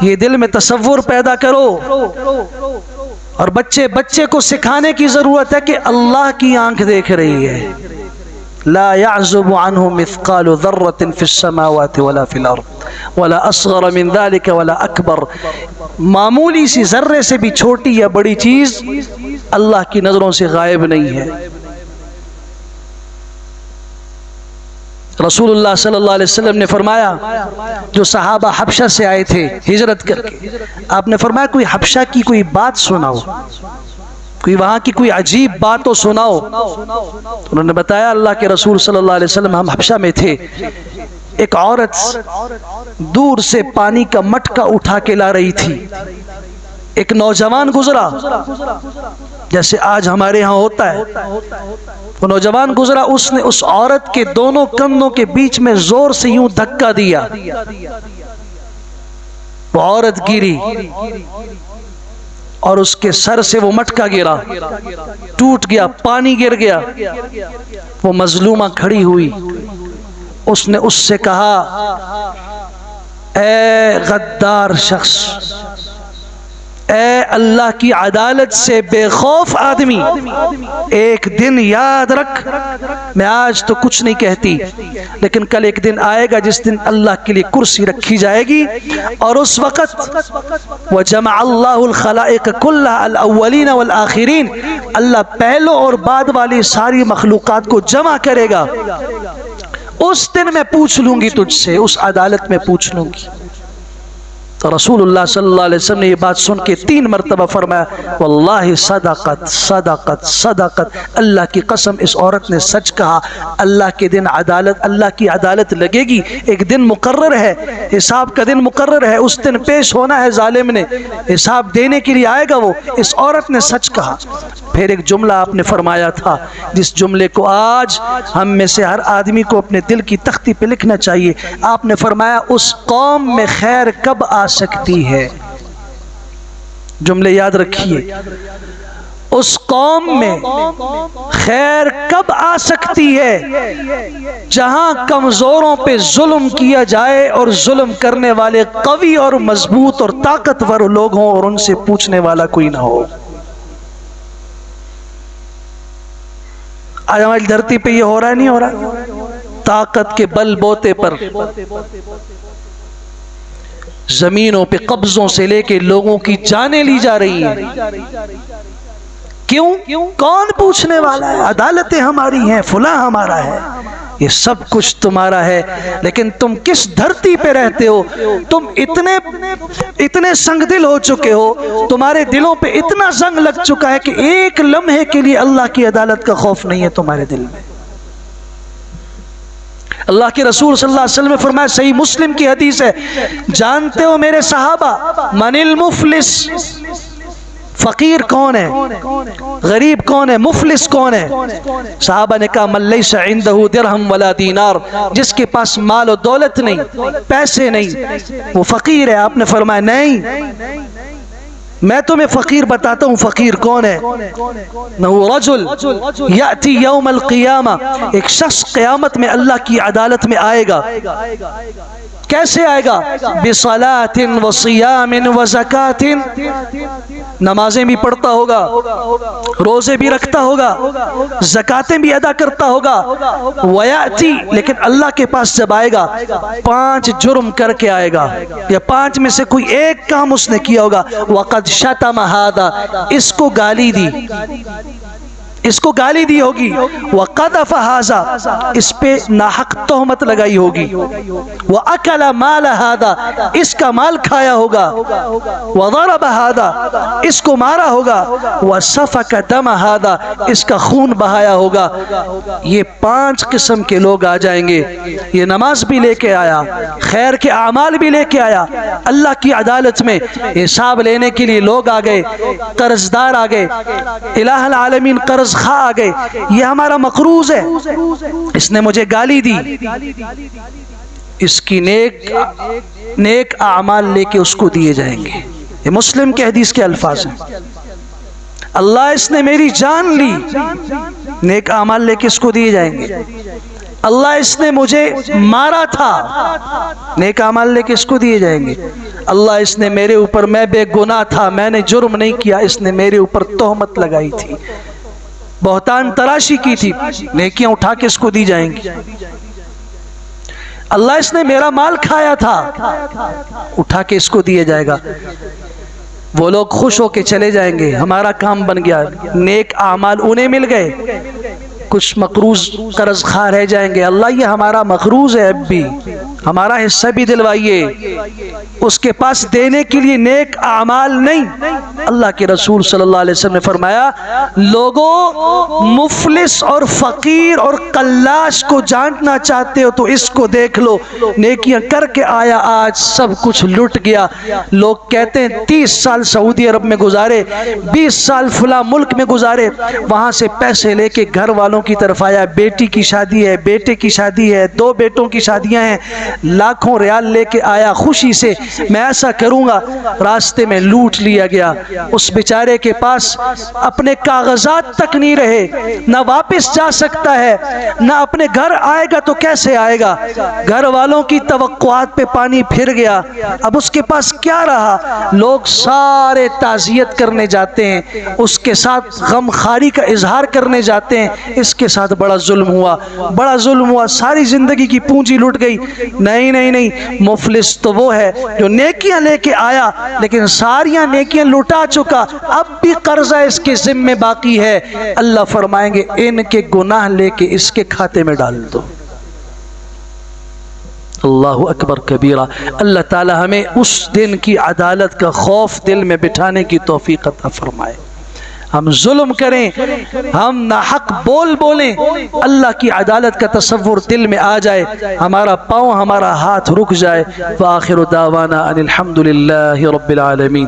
یہ دل میں تصور پیدا کرو، اور بچے کو سکھانے کی ضرورت ہے کہ اللہ کی آنکھ دیکھ رہی ہے۔ لا يعزب عنه مثقال ذرة في السماوات ولا في الأرض ولا أصغر من ذلك ولا أكبر، معمولی سی ذرے سے بھی چھوٹی یا بڑی چیز اللہ کی نظروں سے غائب نہیں ہے۔ رسول اللہ صلی اللہ علیہ وسلم نے فرمایا جو صحابہ حبشہ سے آئے تھے ہجرت کر کے، آپ نے فرمایا کوئی حبشہ کی کوئی بات سناؤ، کوئی وہاں کی کوئی عجیب بات تو سناؤ۔ انہوں نے بتایا اللہ کے رسول صلی اللہ علیہ وسلم ہم حبشہ میں تھے، ایک عورت دور سے پانی کا مٹکا اٹھا کے لا رہی تھی، ایک نوجوان گزرا، جیسے آج ہمارے ہاں ہوتا ہے، وہ نوجوان گزرا، اس نے اس عورت کے دونوں کندھوں کے بیچ میں زور سے یوں دھکا دیا، وہ عورت گری اور اس کے سر سے وہ مٹکا گرا، ٹوٹ گیا، پانی گر گیا۔ وہ مظلومہ کھڑی ہوئی، اس نے اس سے کہا اے غدار شخص، اے اللہ کی عدالت سے بے خوف آدمی، ایک دن یاد رکھ، میں آج تو کچھ نہیں کہتی، لیکن کل ایک دن آئے گا جس دن اللہ کے لیے کرسی رکھی جائے گی، اور اس وقت وَجَمَعَ اللَّهُ الْخَلَائِقَ كُلَّهَا الْأَوَّلِينَ وَالْآخِرِينَ، اللہ پہلو اور بعد والی ساری مخلوقات کو جمع کرے گا۔ اس دن میں پوچھ لوں گی تجھ سے، اس عدالت میں پوچھ لوں گی۔ تو رسول اللہ صلی اللہ علیہ وسلم نے یہ بات سن کے 3 مرتبہ فرمایا واللہ صدقت صدقت صدقت، اللہ کی قسم اس عورت نے سچ کہا، اللہ کے دن عدالت، اللہ کی عدالت لگے گی، ایک دن مقرر ہے، حساب کا دن مقرر ہے، اس دن پیش ہونا ہے، ظالم نے حساب دینے کے لیے آئے گا وہ، اس عورت نے سچ کہا۔ پھر ایک جملہ آپ نے فرمایا تھا جس جملے کو آج ہم میں سے ہر آدمی کو اپنے دل کی تختی پہ لکھنا چاہیے، آپ نے فرمایا اس قوم میں خیر کب آ سکتی ہے، جملے یاد رکھیے، اس قوم میں خیر کب آ سکتی ہے جہاں کمزوروں پہ ظلم کیا جائے اور ظلم کرنے والے قوی اور مضبوط اور طاقتور لوگ ہوں اور ان سے پوچھنے والا کوئی نہ ہو۔ آج ہماری دھرتی پہ یہ ہو رہا ہے نہیں ہو رہا؟ طاقت کے بل بوتے پر زمینوں پہ قبضوں سے لے کے لوگوں کی جانیں لی جا رہی ہیں، کیوں؟ کون پوچھنے والا ہے؟ عدالتیں ہماری ہیں، فلاں ہمارا ہے، یہ سب کچھ تمہارا ہے، لیکن تم کس دھرتی پہ رہتے ہو؟ تم اتنے سنگ دل ہو چکے ہو، تمہارے دلوں پہ اتنا زنگ لگ چکا ہے کہ ایک لمحے کے لیے اللہ کی عدالت کا خوف نہیں ہے تمہارے دل میں۔ اللہ کے رسول صلی اللہ علیہ وسلم نے فرمایا، صحیح مسلم کی حدیث ہے، جانتے ہو میرے صحابہ من المفلس، فقیر کون ہے، غریب کون ہے، مفلس کون ہے؟ صحابہ نے کہا من لیس عنده درہم ولا دینار، جس کے پاس مال و دولت نہیں، پیسے نہیں، وہ فقیر ہے۔ آپ نے فرمایا نہیں، میں تمہیں فقیر بتاتا ہوں، فقیر کون ہے؟ نو رجل یأتی یوم القیامہ، ایک شخص قیامت میں اللہ کی عدالت میں آئے گا، کیسے آئے گا؟ بصلاۃ وصیام وزکات، نمازیں بھی پڑھتا ہوگا، روزے بھی رکھتا ہوگا، زکاتیں بھی ادا کرتا ہوگا، ویأتی، لیکن اللہ کے پاس جب آئے گا 5 جرم کر کے آئے گا، یا 5 میں سے کوئی ایک کام اس نے کیا ہوگا، وقد شتم ھذا، اس کو گالی دی، اس کو گالی دی ہوگی، وقذف ھذا، اس پہ ناحق تہمت لگائی ہوگی، واکل مال ھذا، اس کا مال کھایا ہوگا، وضرب ھذا، اس کو مارا ہوگا، وسفک دم ھذا، اس کا خون بہایا ہوگا۔ یہ 5 قسم کے لوگ آ جائیں گے، یہ نماز بھی لے کے آیا، خیر کے اعمال بھی لے کے آیا، اللہ کی عدالت میں حساب لینے کے لیے لوگ آ گئے، قرض دار آ گئے، الہ العالمین قرض خواہ آ گئے، یہ ہمارا مقروض ہے، اس نے مجھے گالی دی، اس کی نیک اعمال لے کے اس کو دیے جائیں گے۔ یہ مسلم کے حدیث کے الفاظ ہیں، اللہ اس نے میری جان لی، نیک اعمال لے کے اس کو دیے جائیں گے۔ اللہ اس نے مجھے مارا تھا، نیک اعمال لے کے اس کو دیے جائیں گے۔ اللہ اس نے میرے اوپر، میں بے گناہ تھا، میں نے جرم نہیں کیا، اس نے میرے اوپر تہمت لگائی تھی، بہتان تراشی کی تھی، نیکیاں اٹھا کے اس کو دی جائیں گی۔ اللہ اس نے میرا مال کھایا تھا، اٹھا کے اس کو دیا جائے گا۔ وہ لوگ خوش ہو کے چلے جائیں گے، ہمارا کام بن گیا، نیک اعمال انہیں مل گئے، کچھ مقروض قرض خواہ رہ جائیں گے، اللہ یہ ہمارا مقروض ہے، اب بھی ہمارا حصہ بھی دلوائیے۔ اس کے پاس دینے کے لیے نیک اعمال نہیں، اللہ کے رسول صلی اللہ علیہ وسلم نے فرمایا لوگوں مفلس اور فقیر اور قلاش کو جاننا چاہتے ہو تو اس کو دیکھ لو، نیکیاں کر کے آیا آج سب کچھ لٹ گیا۔ لوگ کہتے ہیں 30 سال سعودی عرب میں گزارے، 20 سال فلاں ملک میں گزارے، وہاں سے پیسے لے کے گھر والوں کی طرف آیا، بیٹی کی شادی ہے، بیٹے کی شادی ہے، 2 بیٹوں کی شادیاں ہیں، لاکھوں ریال لے کے آیا خوشی سے میں ایسا کروں گا، راستے میں لوٹ لیا گیا۔ اس بیچارے کے پاس اپنے کاغذات تک نہیں رہے، نہ واپس جا سکتا ہے، نہ اپنے گھر آئے گا تو کیسے آئے گا، گھر والوں کی توقعات پہ پانی پھر گیا۔ اب اس کے پاس کیا رہا؟ لوگ سارے تعزیت کرنے جاتے ہیں، اس کے ساتھ غم خاری کا اظہار کرنے جاتے ہیں، اس کے ساتھ بڑا ظلم ہوا، بڑا ظلم ہوا، ساری زندگی کی پونجی لٹ گئی۔ نہیں نہیں نہیں، مفلس تو وہ ہے جو نیکیاں لے کے آیا لیکن ساریاں نیکیاں لٹا چکا، اب بھی قرضہ اس کے ذمہ باقی ہے۔ اللہ فرمائیں گے ان کے گناہ لے کے اس کے کھاتے میں ڈال دو۔ اللہ اکبر کبیرہ۔ اللہ تعالی ہمیں اس دن کی عدالت کا خوف دل میں بٹھانے کی توفیق عطا فرمائے۔ ہم ظلم کریں، ہم ناحق بولیں، اللہ کی عدالت کا تصور دل میں آ جائے، ہمارا پاؤں ہمارا ہاتھ رک جائے۔ وآخر دعوانا ان الحمد للہ رب العالمین۔